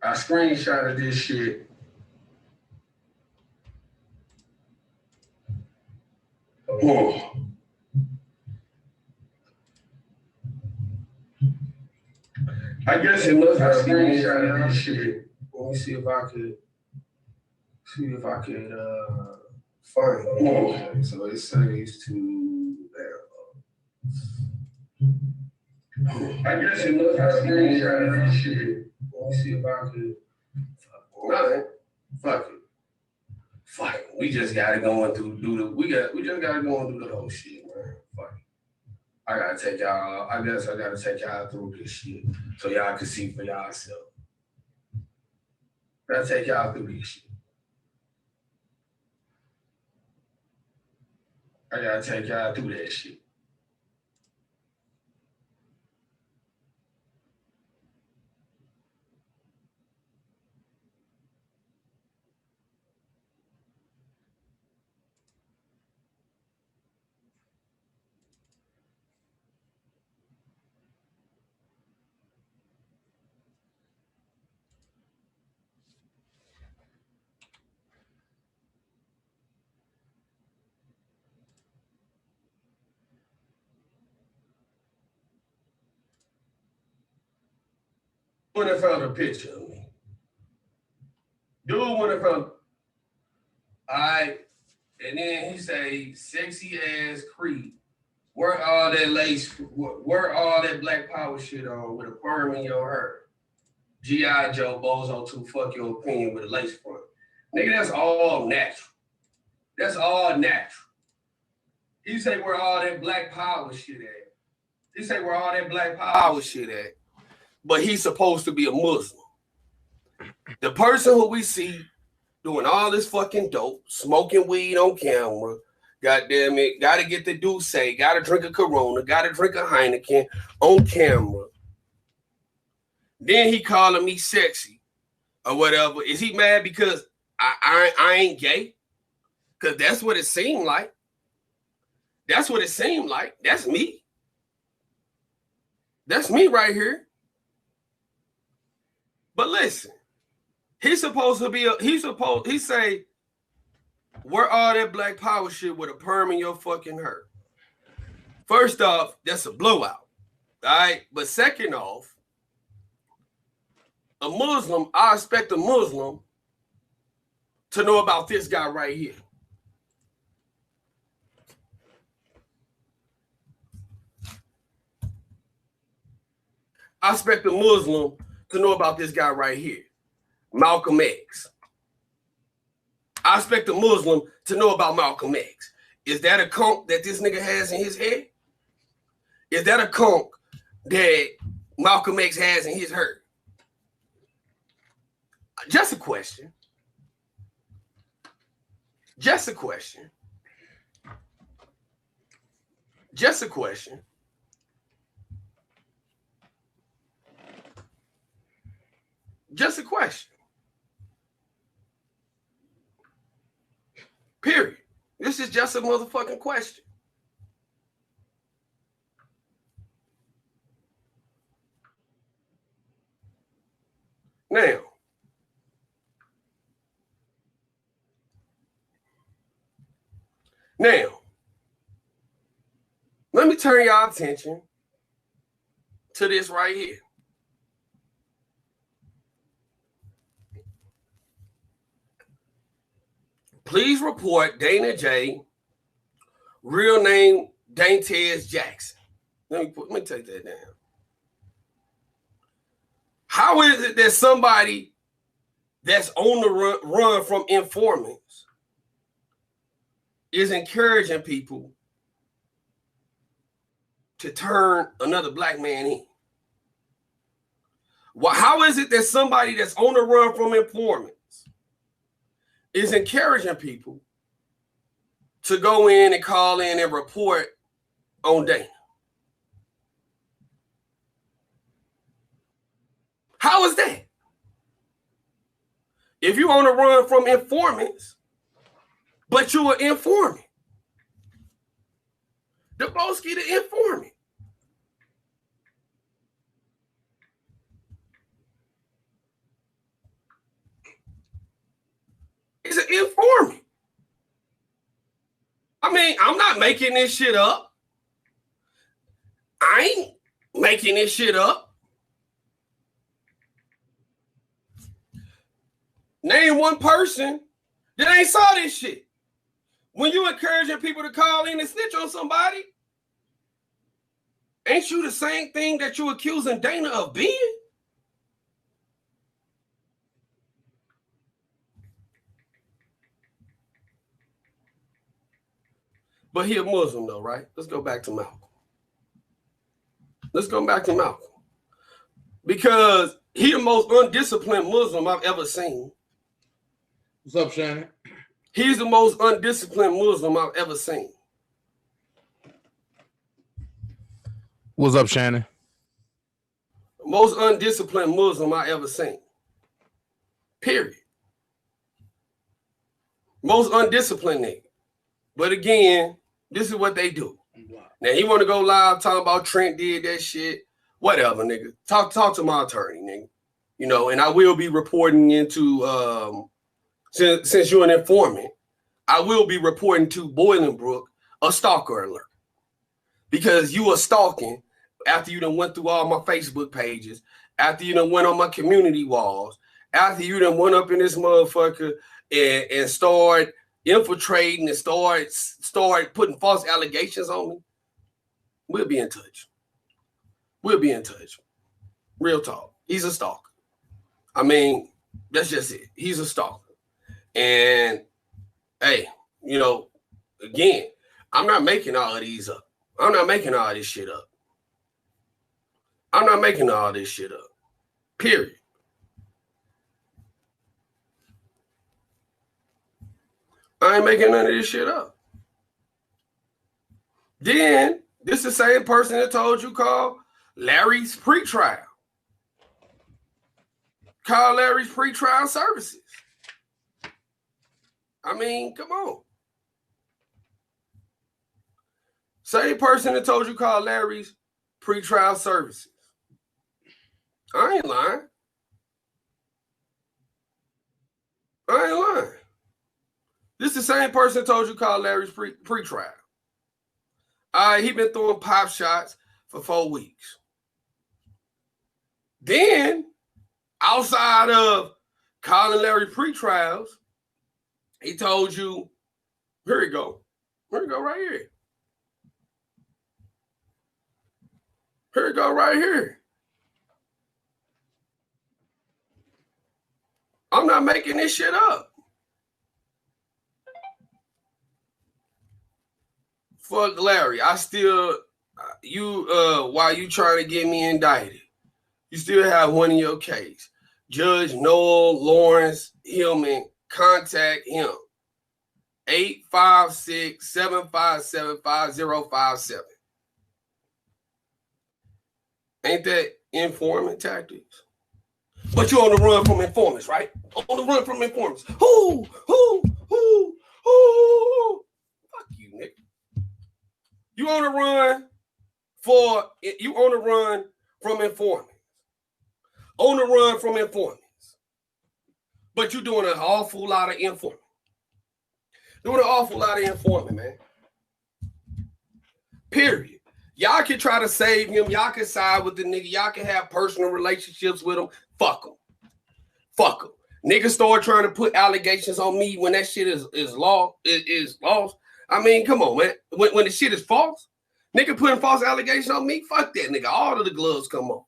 I screenshotted this shit. Oh. I guess it must have screenshotted this shit. Let me see if I could find it. Okay, so it saves to there. I guess it must have screenshotted this shit. Let me see if I could. Nothing. Fuck it. Fuck it. We just gotta go and we just gotta go and do the whole shit, man. Fuck it. I gotta take y'all. I guess I gotta take y'all through this shit so y'all can see for yourself. Gotta take y'all through this shit. I gotta take y'all through that shit. When I found a picture of me. Dude, when I found, and then he say, sexy ass creep. Where all that lace, where all that black power shit on with a perm in your hair? G.I. Joe Bozo to fuck your opinion with a lace front. Nigga, that's all natural. That's all natural. He say where all that black power shit at. He say where all that black power shit at. But he's supposed to be a Muslim. The person who we see doing all this fucking dope, smoking weed on camera, goddamn it, gotta get the Douce, gotta drink a Corona, gotta drink a Heineken on camera. Then he calling me sexy or whatever. Is he mad because I ain't gay? Because that's what it seemed like. That's what it seemed like. That's me. That's me right here. But listen, he's supposed to be he say, where all that black power shit with a perm in your fucking hair? First off, that's a blowout. All right. But second off, a Muslim, I expect a Muslim to know about this guy right here. I expect a Muslim to know about this guy right here, Malcolm X. I expect a Muslim to know about Malcolm X. Is that a conch that this nigga has in his head? Is that a conch that Malcolm X has in his hair? Just a question. Just a question. Just a question. Just a question. Period. This is just a motherfucking question. Now, let me turn y'all attention to this right here. Please report Dana J, real name Dantez Jackson. Let me take that down. How is it that somebody that's on the run from informants is encouraging people to turn another black man in? Well, how is it that somebody that's on the run from informants is encouraging people to go in and call in and report on Dana? How is that? If you're on the run from informants, but you're an informant, Dubowski the informant. mean, I'm not making this shit up. I ain't making this shit up. Name one person that ain't saw this shit. When you encouraging people to call in and snitch on somebody, ain't you the same thing that you accusing Dana of being? But he a Muslim though, right? Let's go back to Malcolm. Let's go back to Malcolm. Because he the most undisciplined Muslim I've ever seen. What's up, Shannon? He's the most undisciplined Muslim I've ever seen. What's up, Shannon? Most undisciplined Muslim I ever seen. Period. Most undisciplined nigga. But again, this is what they do. Now he want to go live talking about Trent did that shit. Whatever, nigga. Talk to my attorney, nigga. You know, and I will be reporting into since you're an informant, I will be reporting to Bolingbrook a stalker alert. Because you are stalking after you done went through all my Facebook pages, after you done went on my community walls, after you done went up in this motherfucker and started infiltrating and start putting false allegations on me. We'll be in touch. We'll be in touch. Real talk. He's a stalker. I mean, that's just it. He's a stalker. And hey, you know, again, I'm not making all of these up. I'm not making all this shit up. I'm not making all this shit up. Period. I ain't making none of this shit up. Then, this is the same person that told you call Larry's pretrial. Call Larry's pretrial services. I mean, come on. Same person that told you call Larry's pretrial services. I ain't lying. I ain't lying. This is the same person that told you call Larry's pretrial. He been throwing pop shots for 4 weeks. Then, outside of calling Larry pretrials, he told you, here we go. Here we go right here. Here we go right here. I'm not making this shit up. Fuck Larry. I still, while you trying to get me indicted, you still have one in your case. Judge Noel Lawrence Hillman, contact him. 856-757-5057. Ain't that informant tactics? But you're on the run from informants, right? On the run from informants. Who? Fuck you, nigga. You on the run from informants. On the run from informants. But you're doing an awful lot of informing. Doing an awful lot of informing, man. Period. Y'all can try to save him. Y'all can side with the nigga. Y'all can have personal relationships with him. Fuck him. Fuck him. Niggas start trying to put allegations on me when that shit is lost. I mean, come on, man. When the shit is false, nigga putting false allegations on me, fuck that nigga. All of the gloves come on.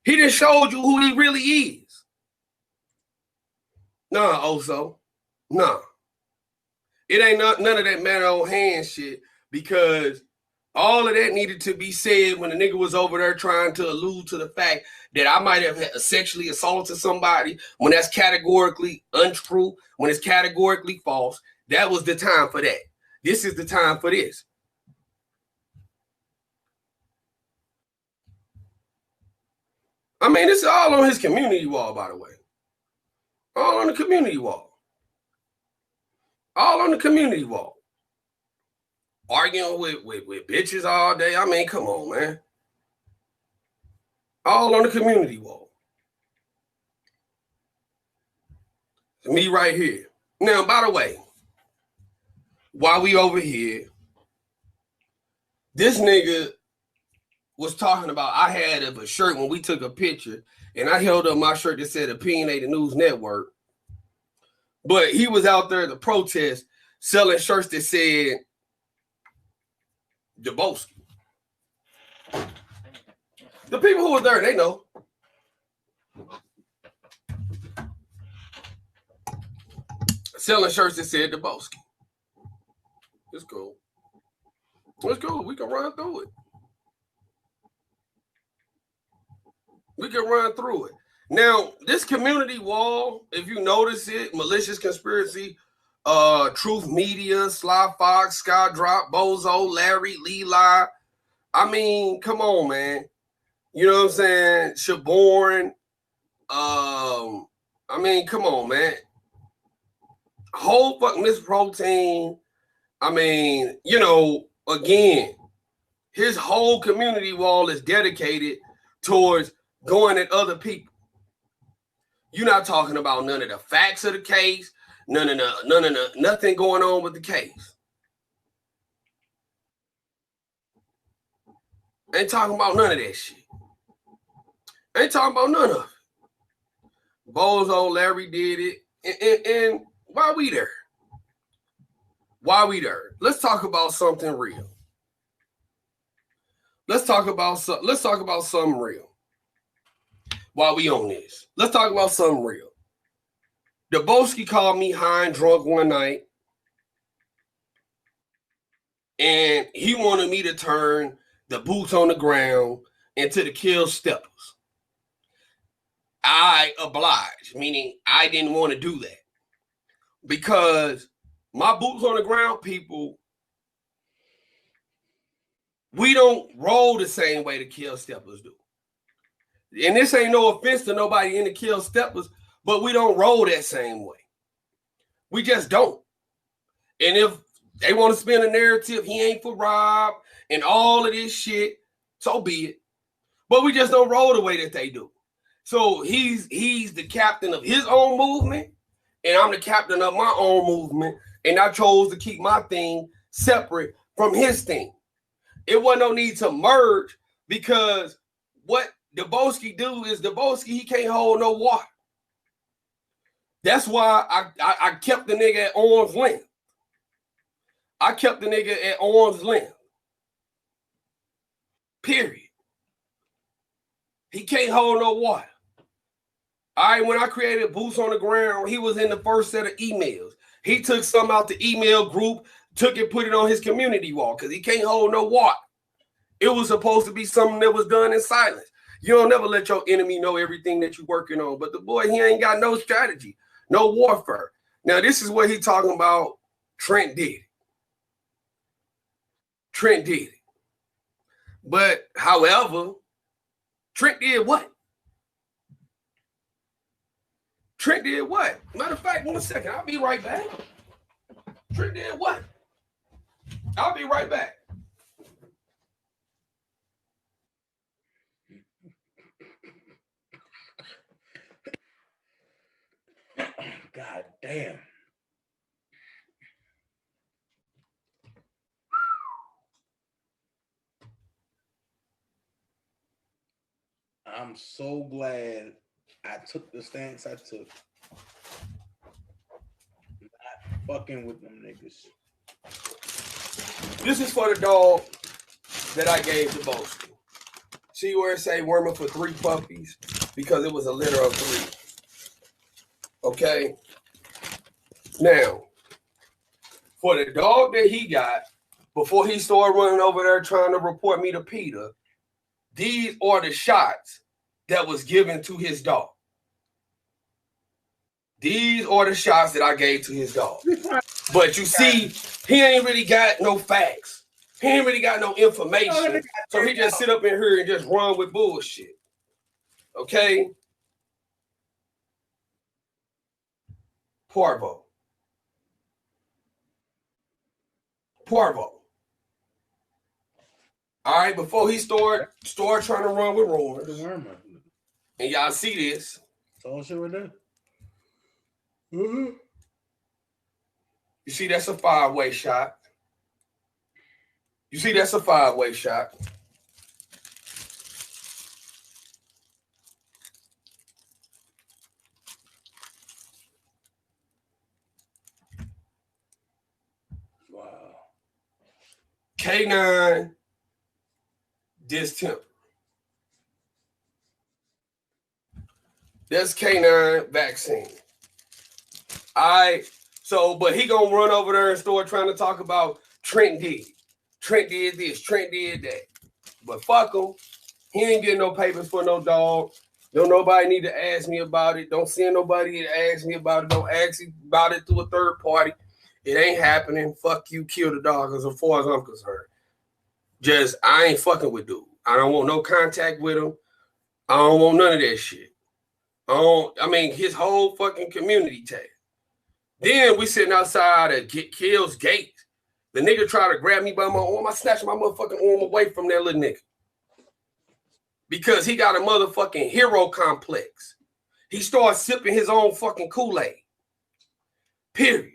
He just showed you who he really is. Nah, Oso. Nah. It ain't none of that matter on hand shit, because all of that needed to be said when the nigga was over there trying to allude to the fact that I might have sexually assaulted somebody, when that's categorically untrue, when it's categorically false. That was the time for that. This is the time for this. I mean, this is all on his community wall, by the way. All on the community wall. All on the community wall. Arguing with bitches all day. I mean, come on, man. All on the community wall. Me right here. Now, by the way, while we over here, this nigga was talking about, I had a shirt when we took a picture, and I held up my shirt that said Opinionated News Network. But he was out there to protest selling shirts that said Deboski. The people who were there, they know. Selling shirts that said Deboski. It's cool. It's cool. We can run through it. We can run through it. Now, this community wall, if you notice it, Malicious Conspiracy, Truth Media, Sly Fox, Sky Drop, Bozo, Larry, Levi. I mean, come on, man. You know what I'm saying? Shaborn. I mean, come on, man. Whole fucking Miss Protein. I mean, you know, again, his whole community wall is dedicated towards going at other people. You're not talking about none of the facts of the case, nothing going on with the case. Ain't talking about none of that shit. Ain't talking about none of it. Bozo, Larry did it. And why we there? Why we there? Let's talk about something real. Let's talk about something real. While we on this, let's talk about something real. Deboski called me high and drunk one night, and he wanted me to turn the boots on the ground into the kill steppers. I obliged, meaning I didn't want to do that because my boots on the ground people, we don't roll the same way the kill steppers do. And this ain't no offense to nobody in the kill steppers, but we don't roll that same way. We just don't. And if they want to spin a narrative, he ain't for Rob and all of this shit, so be it. But we just don't roll the way that they do. So he's the captain of his own movement, and I'm the captain of my own movement, and I chose to keep my thing separate from his thing. It wasn't no need to merge because what Deboski do is Deboski, he can't hold no water. That's why I kept the nigga at arm's length. I kept the nigga at arm's length. Period. He can't hold no water. All right, when I created Boots on the Ground, he was in the first set of emails. He took some out the email group, took it, put it on his community wall because he can't hold no water. It was supposed to be something that was done in silence. You don't never let your enemy know everything that you're working on. But the boy, he ain't got no strategy, no warfare. Now, this is what he talking about. Trent did it. Trent did it. But, however, Trent did what? Trent did what? Matter of fact, 1 second. I'll be right back. Trent did what? I'll be right back. God damn. I'm so glad I took the stance I took. Not fucking with them niggas. This is for the dog that I gave to Boski. See where it say worming for 3 puppies? Because it was a litter of 3. Okay. Now, for the dog that he got, before he started running over there trying to report me to Peter, these are the shots that was given to his dog. These are the shots that I gave to his dog. But you see, he ain't really got no facts. He ain't really got no information. So he just sit up in here and just run with bullshit. Okay? Parvo. All right, before he start trying to run with rumors. And y'all see this. That's all shit right there. You see, that's a 5-way shot. You see, that's a 5-way shot. Wow. K9 distemper. That's K9 vaccine. So, but he gonna run over there and start trying to talk about Trent did. Trent did this, Trent did that. But fuck him. He ain't getting no papers for no dog. Don't nobody need to ask me about it. Don't send nobody to ask me about it. Don't ask about it through a third party. It ain't happening. Fuck you, kill the dog, as far as I'm concerned. Just, I ain't fucking with dude. I don't want no contact with him. I don't want none of that shit. I mean, his whole fucking community tag. Then we sitting outside at Kill's gate. The nigga tried to grab me by my arm. I snatched my motherfucking arm away from that little nigga. Because he got a motherfucking hero complex. He started sipping his own fucking Kool-Aid. Period.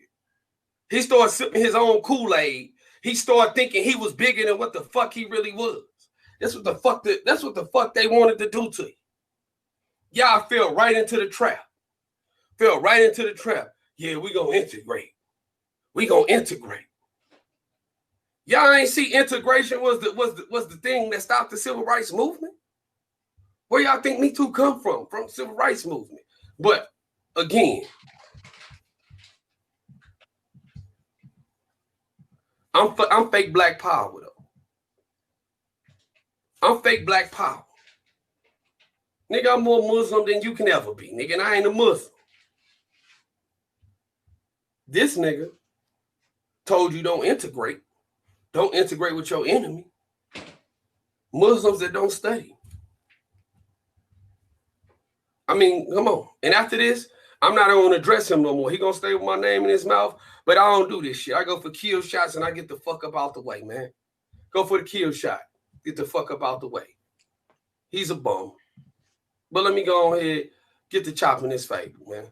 He started sipping his own Kool-Aid. He started thinking he was bigger than what the fuck he really was. That's what the fuck they wanted to do to you. Y'all fell right into the trap. Fell right into the trap. Yeah, we gonna integrate. We gonna integrate. Y'all ain't see integration was the thing that stopped the civil rights movement? Where y'all think Me Too come from? From the civil rights movement. But again, I'm fake black power though. I'm fake black power. Nigga, I'm more Muslim than you can ever be, nigga, and I ain't a Muslim. This nigga told you don't integrate. Don't integrate with your enemy. Muslims that don't study. I mean, come on. And after this, I'm not going to address him no more. He going to stay with my name in his mouth, but I don't do this shit. I go for kill shots and I get the fuck up out the way, man. Go for the kill shot. Get the fuck up out the way. He's a bum. But let me go ahead, get the chop in his face, man.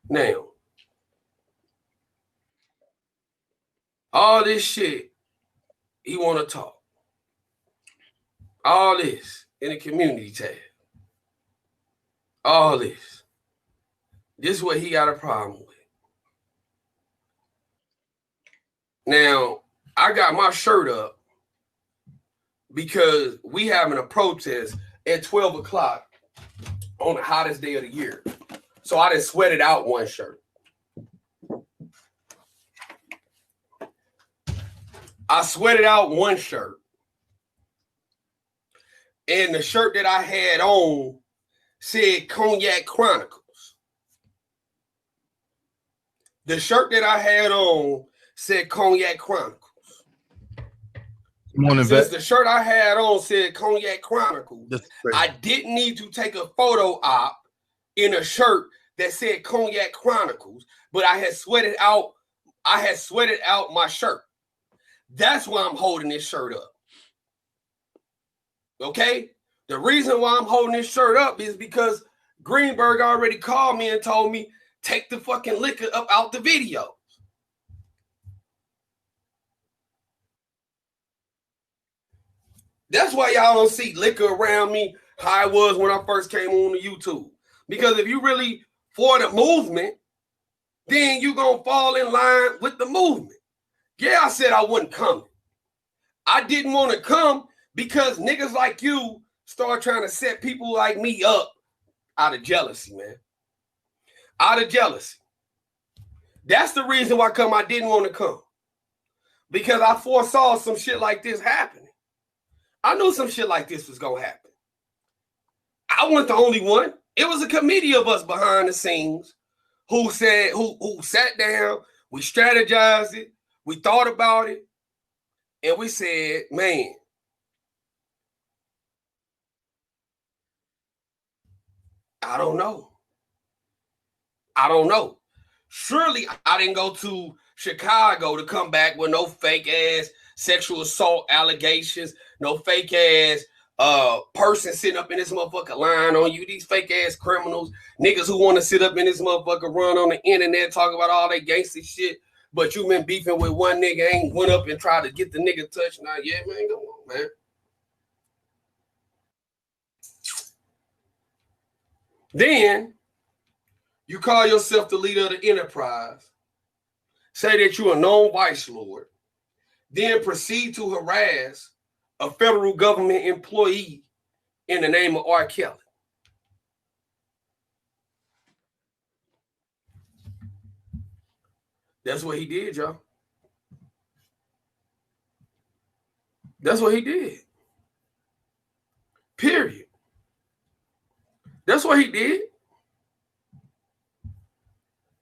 Now, all this shit, he want to talk. All this in the community tab. All this. This is what he got a problem with. Now, I got my shirt up because we having a protest at 12 o'clock on the hottest day of the year. So I just sweated out one shirt. I sweated out one shirt. And the shirt that I had on said Cognac Chronicles. The shirt that I had on said Cognac Chronicles. Since the shirt I had on said Cognac Chronicles, I didn't need to take a photo op in a shirt that said Cognac Chronicles, but I had sweated out my shirt. That's why I'm holding this shirt up. Okay? The reason why I'm holding this shirt up is because Greenberg already called me and told me, take the fucking liquor up out the video. That's why y'all don't see liquor around me how I was when I first came on the YouTube. Because if you really for the movement, then you gonna fall in line with the movement. Yeah, I said I wasn't coming. I didn't want to come because niggas like you start trying to set people like me up out of jealousy, man. Out of jealousy. That's the reason why I didn't want to come. Because I foresaw some shit like this happening. I knew some shit like this was going to happen. I wasn't the only one. It was a committee of us behind the scenes who said, who sat down, we strategized it, we thought about it, and we said, man, I don't know. I don't know. Surely I didn't go to Chicago to come back with no fake ass sexual assault allegations, no fake ass person sitting up in this motherfucker lying on you. These fake ass criminals, niggas who want to sit up in this motherfucker run on the internet, talk about all that gangster shit. but you been beefing with one nigga, ain't went up and tried to get the nigga touched. Now, yeah, man, come on, man. Then you call yourself the leader of the enterprise, say that you're a known vice lord, then proceed to harass a federal government employee in the name of R. Kelly. That's what he did, y'all. That's what he did. Period. That's what he did.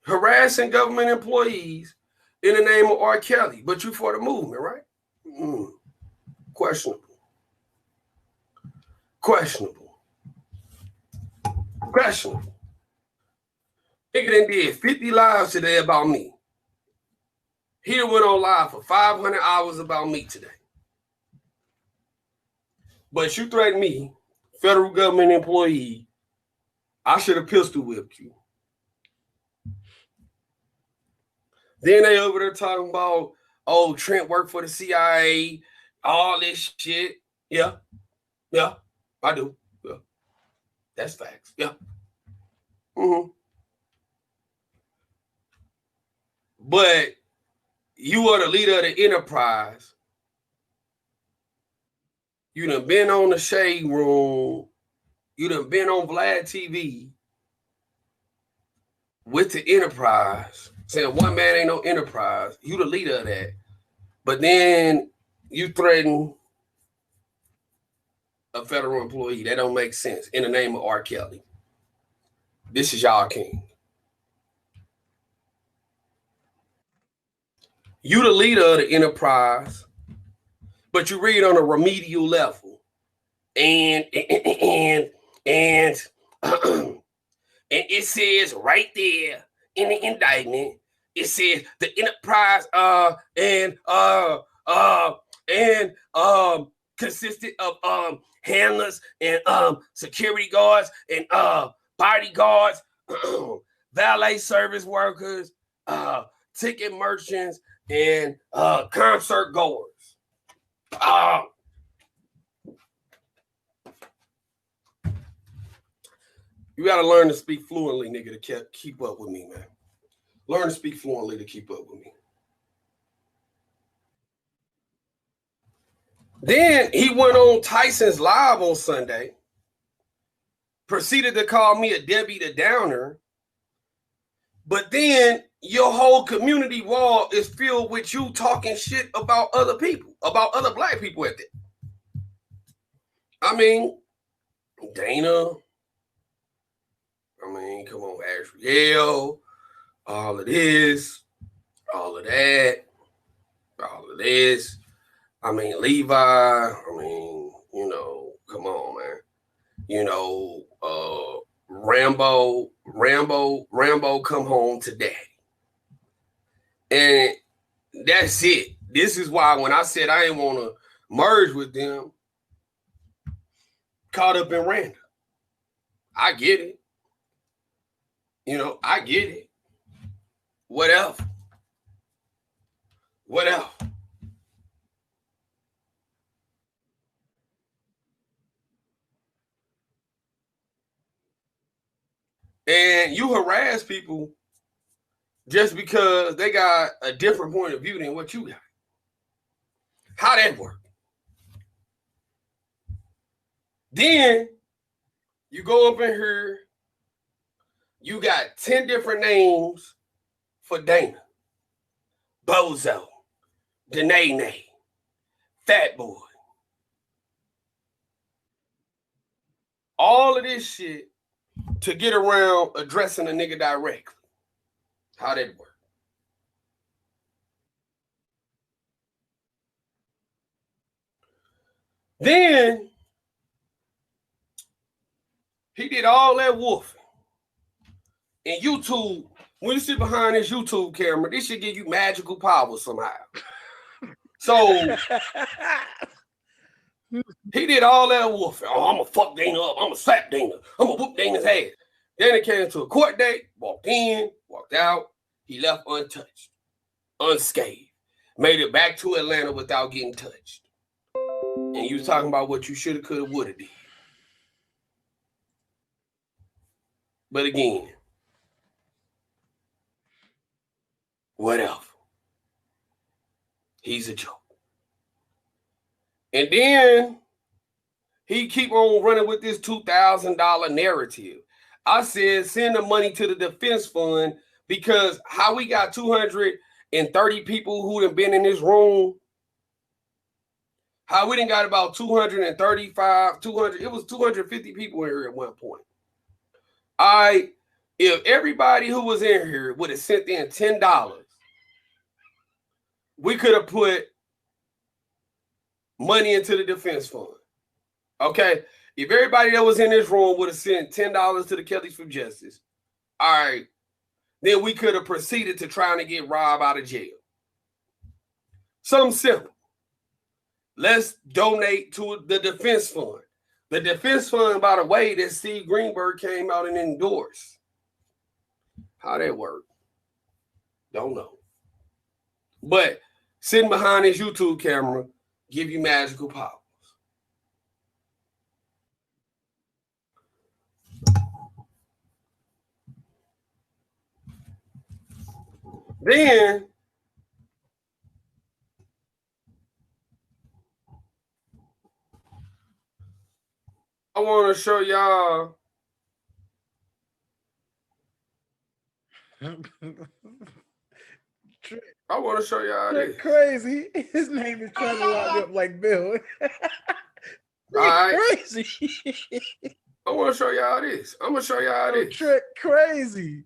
Harassing government employees in the name of R. Kelly. But you for the movement, right? Questionable. Questionable. Questionable. Nigga done did 50 lives today about me. He done went on live for 500 hours about me today. But you threatened me, federal government employee. I should have pistol whipped you. Then they over there talking about, oh, Trent worked for the CIA, all this shit. Yeah, I do. Yeah. That's facts. Yeah. But you are the leader of the enterprise. You done been on the Shade Room. You done been on Vlad TV with the enterprise, saying one man ain't no enterprise. You the leader of that. But then you threaten a federal employee. That don't make sense in the name of R. Kelly. This is y'all king. You the leader of the enterprise, but you read on a remedial level. And it says right there in the indictment, it says the enterprise consisted of handlers and security guards and bodyguards, valet service workers, ticket merchants, and concert goers. You got to learn to speak fluently, nigga, to keep up with me, man. Learn to speak fluently to keep up with me. Then he went on Tyson's Live on Sunday, proceeded to call me a Debbie the Downer, but then your whole community wall is filled with you talking shit about other people, about other black people at that. I mean, Dana, come on, Asriel, all of this, all of that, all of this. Levi, come on, man. Rambo come home today. And that's it. This is why when I said I ain't want to merge with them, caught up in random. I get it. I get it. What else? And you harass people just because they got a different point of view than what you got. How that work? Then you go up in here, you got 10 different names for Dana. Bozo, Danae, Fat Boy. All of this shit to get around addressing a nigga directly. How that work? Then he did all that woofing. And YouTube, when you sit behind this YouTube camera, this should give you magical powers somehow. So he did all that woofing. Oh, I'm gonna fuck Dana up. I'm gonna slap Dana. I'm gonna whoop Dana's ass. Then it came to a court date, walked in, walked out. He left untouched. unscathed, made it back to Atlanta without getting touched. And you was talking about what you should have, could have, would have did. But again, whatever. He's a joke. And then he keep on running with this $2,000 narrative. I said, send the money to the defense fund, because how we got 230 people who have been in this room, how we done got about 235, 200, it was 250 people in here at one point. If everybody who was in here would have sent in $10, we could have put money into the defense fund. Okay? If everybody that was in this room would have sent $10 to the Kellys for Justice, all right, then we could have proceeded to trying to get Rob out of jail. Something simple. Let's donate to the defense fund. The defense fund, by the way, that Steve Greenberg came out and endorsed. How that work? Don't know. But sitting behind his YouTube camera give you magical powers. Then I want to show y'all. I want to show y'all this. Crazy. His name is trying to lock up like Bill. All right. Crazy. I want to show y'all this. I'm going to show y'all this. Trent, crazy.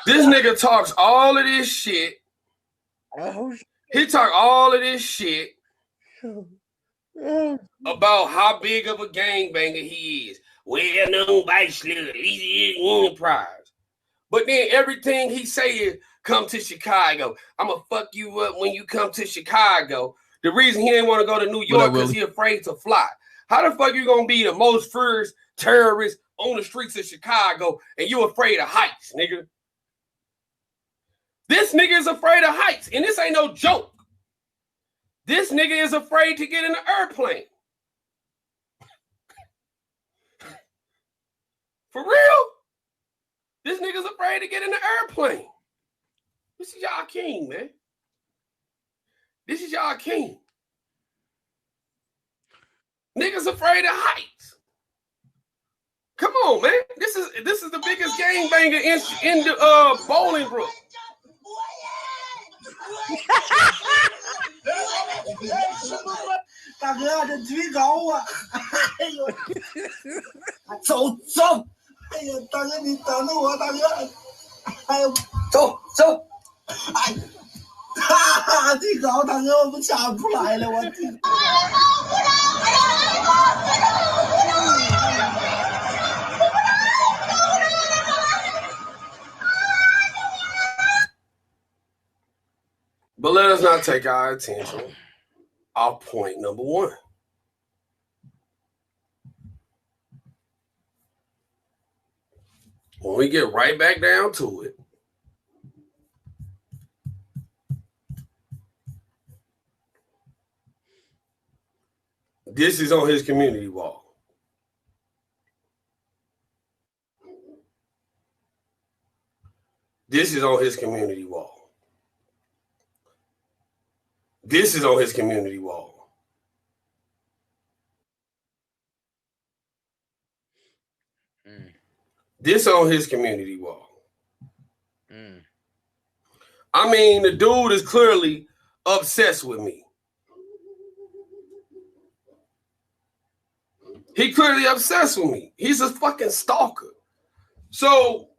This nigga talks all of this shit. He talk all of this shit about how big of a gangbanger he is. Well known by Slug, easy enterprise. But then everything he say is, come to Chicago. I'm going to fuck you up when you come to Chicago. The reason he didn't want to go to New York because he afraid to fly. How the fuck you going to be the most fierce terrorist on the streets of Chicago and you afraid of heights, nigga? This nigga is afraid of heights, and this ain't no joke. This nigga is afraid to get in an airplane. For real? This nigga's afraid to get in the airplane. This is y'all king, man. This is y'all king. Niggas afraid of heights. Come on, man. This is the biggest gangbanger in the Bolingbrook. But let us not take our attention off point number one. When we get right back down to it, this is on his community wall. This is on his community wall. This is on his community wall. This on his community wall. I mean, the dude is clearly obsessed with me. He clearly obsessed with me. He's a fucking stalker. So,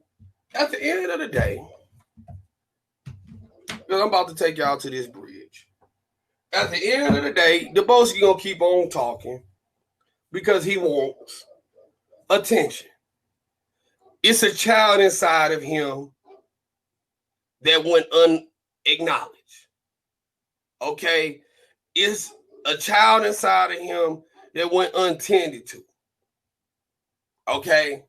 at the end of the day, because I'm about to take y'all to this bridge. At the end of the day, the Boski gonna keep on talking because he wants attention. It's a child inside of him that went unacknowledged. Okay? It's a child inside of him that went untended to. Okay?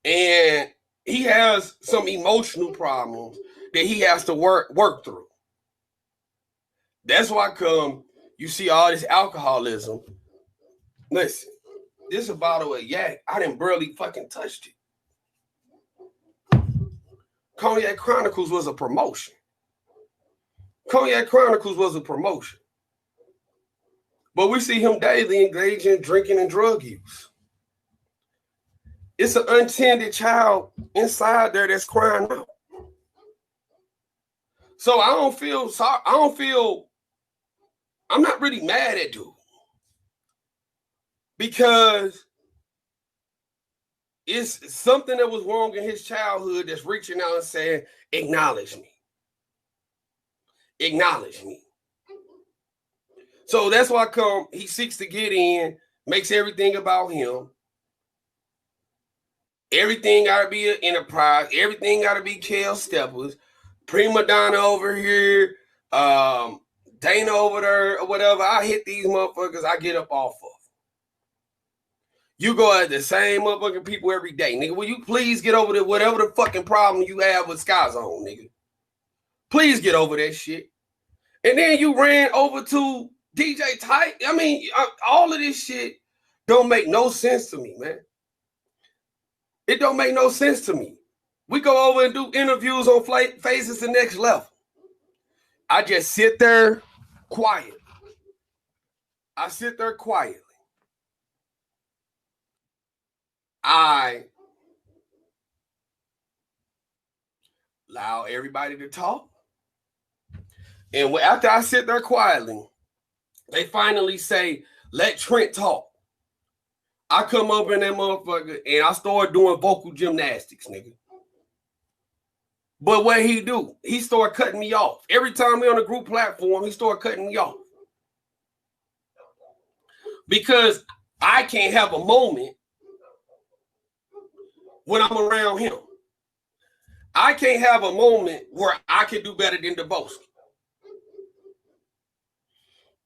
And he has some emotional problems that he has to work through. That's why come you see all this alcoholism. Listen, this is a bottle of yak. I didn't barely fucking touched it. Cognac Chronicles was a promotion. Cognac Chronicles was a promotion. But we see him daily engaging in drinking and drug use. It's an untended child inside there that's crying out. So I don't feel sorry. I'm not really mad at dude. Because it's something that was wrong in his childhood that's reaching out and saying, acknowledge me. Acknowledge me. So that's why he seeks to get in, makes everything about him. Everything got to be an enterprise. Everything got to be Kel Steppers. Prima Donna over here. Dana over there or whatever. I hit these motherfuckers. I get up off of. You go at the same motherfucking people every day. Nigga, will you please get over whatever the fucking problem you have with Sky Zone, nigga? Please get over that shit. And then you ran over to DJ Tight. I mean, all of this shit don't make no sense to me, man. It don't make no sense to me. We go over and do interviews on Faces the Next Level. I just sit there quiet. I sit there quietly. I allow everybody to talk. And after I sit there quietly, they finally say, let Trent talk. I come up in that motherfucker and I start doing vocal gymnastics, nigga. But what he do? He started cutting me off. Every time we on the group platform, he started cutting me off. Because I can't have a moment when I'm around him. I can't have a moment where I can do better than the Boski.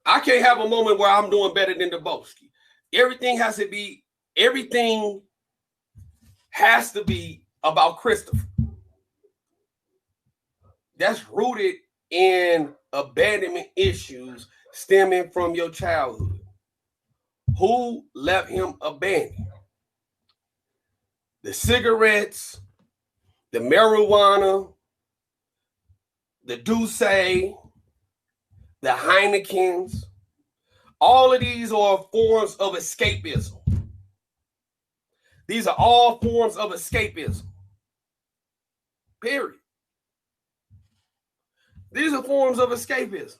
I can't have a moment where I'm doing better than the Boski. Everything has to be about Christopher. That's rooted in abandonment issues stemming from your childhood. Who left him abandoned? The cigarettes, the marijuana, the Douce, the Heinekens, all of these are forms of escapism. These are all forms of escapism. Period. These are forms of escapism.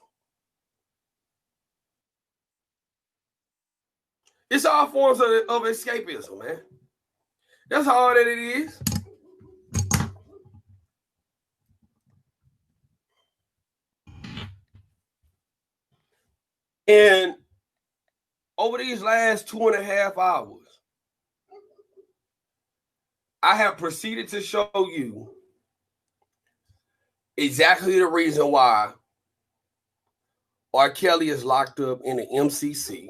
It's all forms of escapism, man. That's all that it is. And over these last 2.5 hours, I have proceeded to show you exactly the reason why R. Kelly is locked up in the MCC,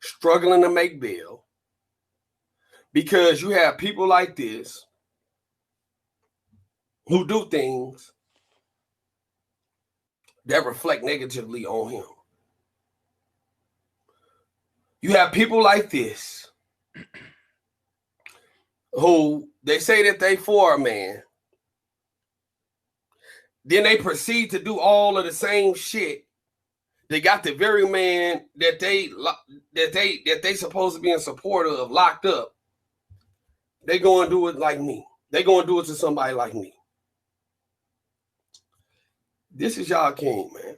struggling to make bail, because you have people like this who do things that reflect negatively on him. You have people like this who they say that they for a man. Then they proceed to do all of the same shit. They got the very man that they supposed to be in support of locked up. They go and do it like me. They gonna do it to somebody like me. This is y'all king, man.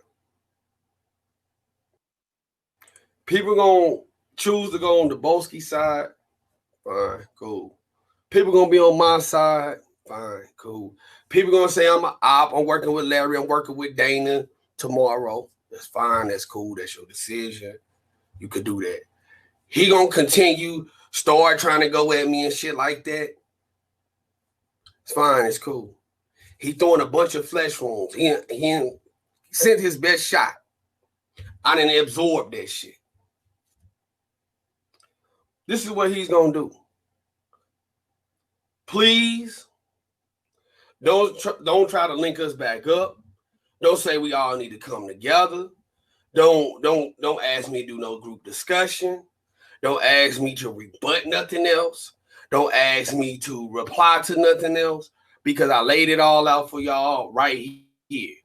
People gonna choose to go on the Boski side. Fine, cool. People gonna be on my side. Fine, cool. People gonna say I'm an op. I'm working with Larry. I'm working with Dana tomorrow. That's fine. That's cool. That's your decision. You could do that. He gonna continue, start trying to go at me and shit like that. It's fine. It's cool. He throwing a bunch of flesh wounds. He sent his best shot. I didn't absorb that shit. This is what he's gonna do. Please don't try to link us back up. Don't say we all need to come together. Don't ask me to do no group discussion. Don't ask me to rebut nothing else. Don't ask me to reply to nothing else, because I laid it all out for y'all right here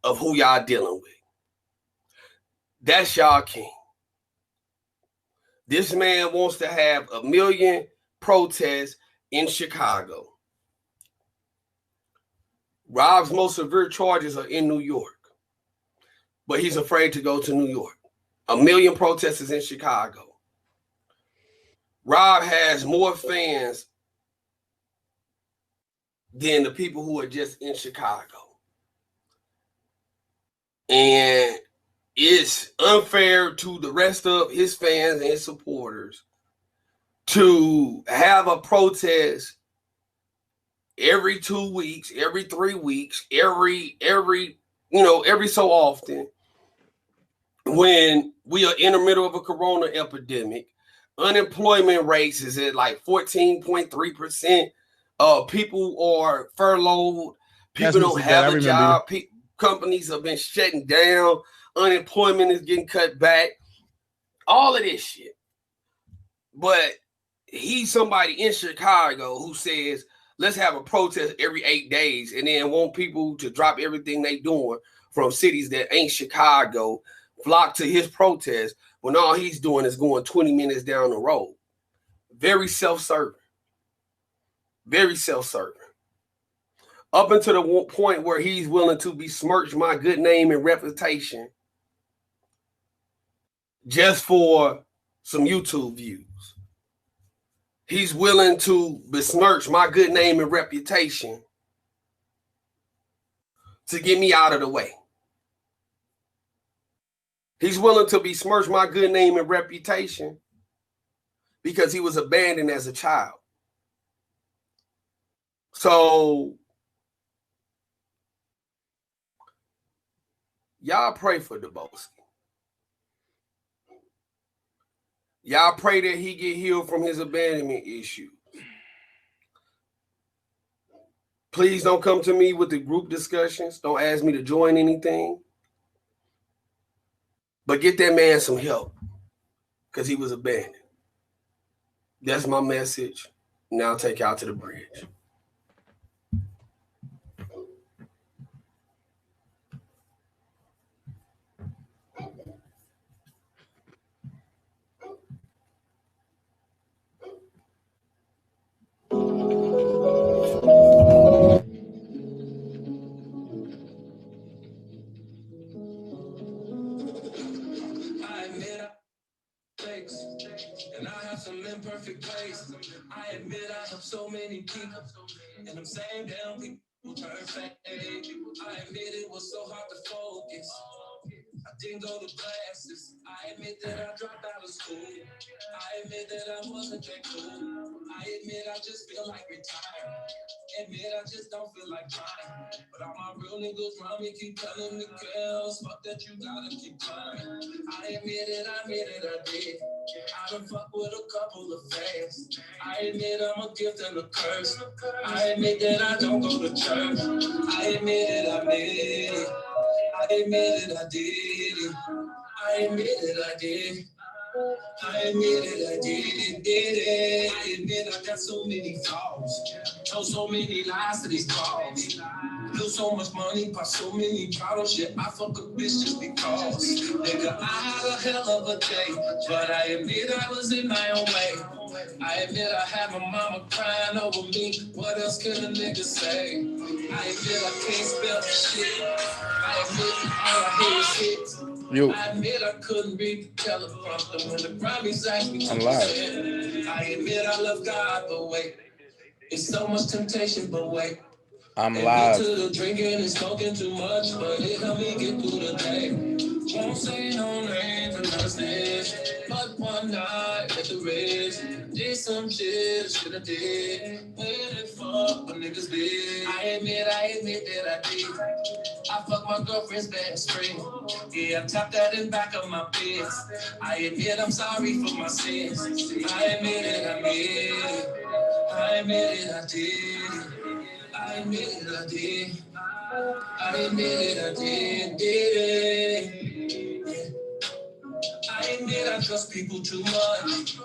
of who y'all dealing with. That's y'all king. This man wants to have 1 million protests in Chicago. Rob's most severe charges are in New York, but he's afraid to go to New York. 1 million protesters in Chicago. Rob has more fans than the people who are just in Chicago. And it's unfair to the rest of his fans and supporters to have a protest every 2 weeks, every 3 weeks, every so often, when we are in the middle of a corona epidemic. Unemployment rates is at like 14.3%. People are furloughed. People don't have a job. Companies have been shutting down. Unemployment is getting cut back. All of this shit. But he's somebody in Chicago who says, let's have a protest every 8 days, and then want people to drop everything they doing from cities that ain't Chicago, flock to his protest, when all he's doing is going 20 minutes down the road. Very self-serving. Very self-serving. Up until the point where he's willing to besmirch my good name and reputation just for some YouTube views. He's willing to besmirch my good name and reputation to get me out of the way. He's willing to besmirch my good name and reputation because he was abandoned as a child. So, y'all pray for Boski. Y'all pray that he get healed from his abandonment issue. Please don't come to me with the group discussions. Don't ask me to join anything. But get that man some help, because he was abandoned. That's my message. Now I'll take y'all to the bridge. And I have some imperfect plays. I admit I have so many people, and I'm saying damn people perfect. I admit it was so hard to focus. I didn't go to classes. I admit that I dropped out of school. I admit that I wasn't that cool. I admit I just feel like retiring. Admit I just don't feel like trying. But all my real niggas around me keep telling me, girls, fuck that, you gotta keep climbing. I admit it, I did. I done fuck with a couple of fans. I admit I'm a gift and a curse. I admit that I don't go to church. I admit it, I admit it. I admit it, I did it. I admit it, I did. I admit it, I did it. I admit I got so many flaws. Told so many lies to these calls. Blew so much money, bought so many bottles, yeah, I fuck a bitch just because. Nigga, I had a hell of a day, but I admit I was in my own way. I admit I had my mama crying over me. What else can a nigga say? I admit I can't spell the shit. I admit all I hear is hits. Yo. I admit I couldn't read the teleprompter when the Grammys asked me to I'm live. present. I admit I love God, but wait, it's so much temptation, but wait. I'm Admit live. to the drinking and smoking too much, but it helped me get through the day. Won't say no names and none this, but one night at the Ritz, did some shit I shoulda did. Waited for what niggas did. I admit that I did. I fucked my girlfriend's best friend. Yeah, I tapped that in back of my pants. I admit I'm sorry for my sins. I admit it, I admit it, I did. I admit it, I did. I admit it, I did. I admit I trust people too much.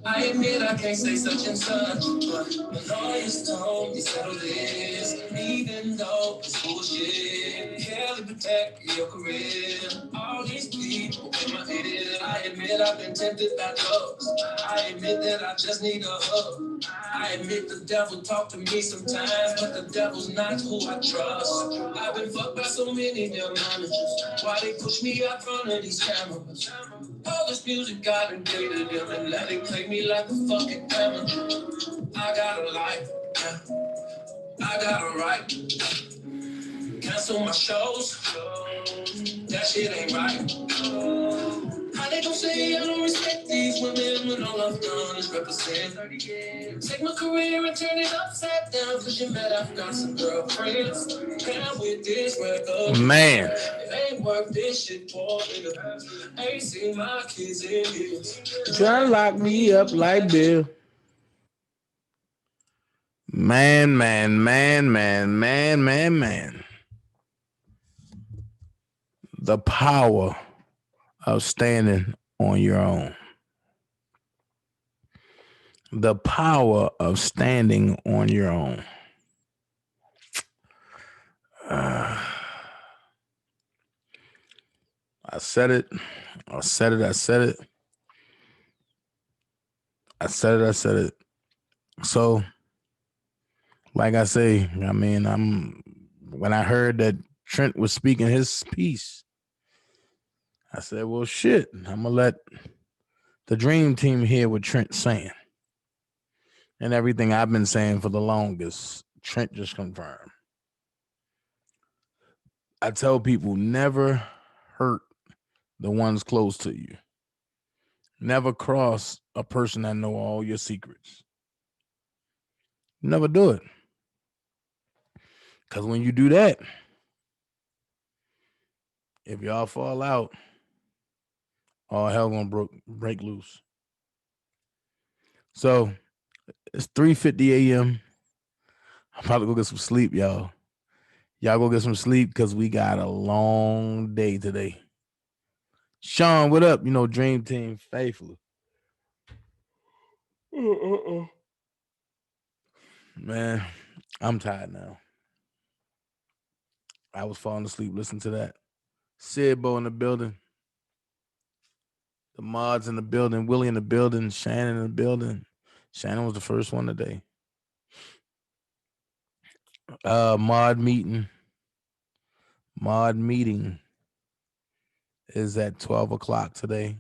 I admit I can't say such and such, but the lawyers told me settle this, even though it's bullshit. Carefully protect your career. All these people in my ear. I admit I've been tempted by drugs. I admit that I just need a hug. I admit the devil talk to me sometimes, but the devil's not who I trust. I've been fucked by so many damn managers. Why they push me out front of these cameras? All this music got invaded them and now they play me like a fucking amateur. I got a life, yeah. I got a right. Cancel my shows. That shit ain't right. How they gon' say I don't respect these women when all I've done is represent? Take my career and turn it upside down, cause you met I've got some girlfriends. And with this record, Man. it ain't worth this shit, poor nigga. Ain't seen my kids in years. Try to lock me up like Bill. Man. The power of standing on your own. The power of standing on your own. I said it. So, like I say, I mean, when I heard that Trent was speaking his piece, I said, well, shit, I'm going to let the dream team hear what Trent's saying. And everything I've been saying for the longest, Trent just confirmed. I tell people, never hurt the ones close to you. Never cross a person that know all your secrets. Never do it. Because when you do that, if y'all fall out, all hell gonna break loose. So it's 3:50 a.m. I'm about to go get some sleep, y'all. Y'all go get some sleep because we got a long day today. Sean, what up? You know, Dream Team faithfully. Man, I'm tired now. I was falling asleep listening to that. Sidbo in the building. The mods in the building. Willie in the building. Shannon in the building. Shannon was the first one today. Mod meeting is at 12 o'clock today.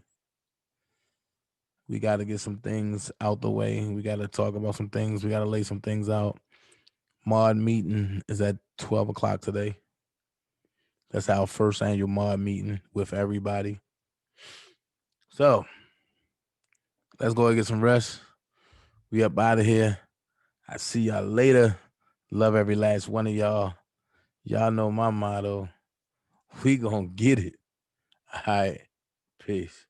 We got to get some things out the way. We got to talk about some things. We got to lay some things out. Mod meeting is at 12 o'clock today. That's our first annual mod meeting with everybody. So let's go and get some rest. We up out of here. I see y'all later. Love every last one of y'all. Y'all know my motto. We gonna get it. All right. Peace.